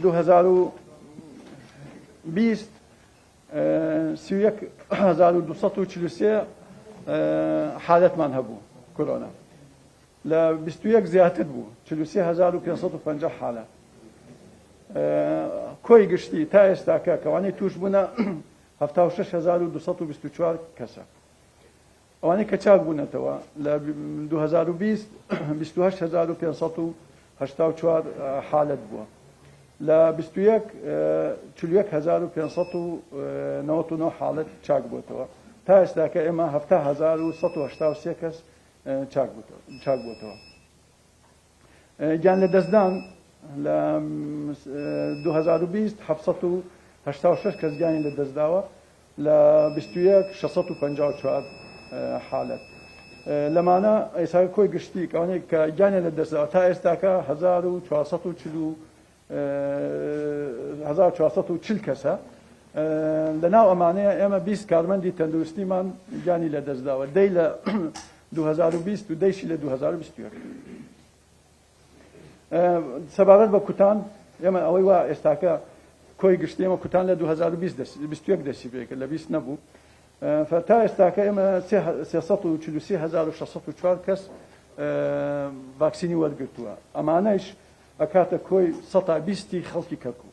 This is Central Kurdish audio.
2020 31,243 حالتمان هەبوو کۆرۆنا لە 21 زیاتر بوو 43,550 حالە کۆی گشتی تا ئێستاکە کەوانەی توش بوونە 76,224 کەسە ئەوانەی کە چاک بوونەتەوە لە 2020 28,584 حالت بووە لە 21 41,599 حالت چاک بووتەوە تا ئێستاکە ئێمە 7,183 کەس چاک بووتەوە گیان لە دەستدان لە 2020 786 کەس گیانی لە دەستداوە لە 21 654 حالت لەمانە ئێستا کۆی گشتی ئەوانەی کە گیانە لە دەستداوە تا ئێستاکە 1440 کەسە لەناو ئەمانەیە ئێمە 20 کارمەندی تەندروستیمان گیانی لە دەستداوە دەی لە 2020 و دەیشی لە 2021 سەبارەت بە کوتان ئێمە ئەوەی وا ئێستاکە کۆی گشتی ئێمە کوتان لە 2021 دەسی بێکە لە 20 نەبوو تا ئێستاکە ئێمە 343,604 کەس ڤاکسینی وەرگرتووە ئەمانەش ئەکاتە کۆی 120 خەڵکی کەرکوو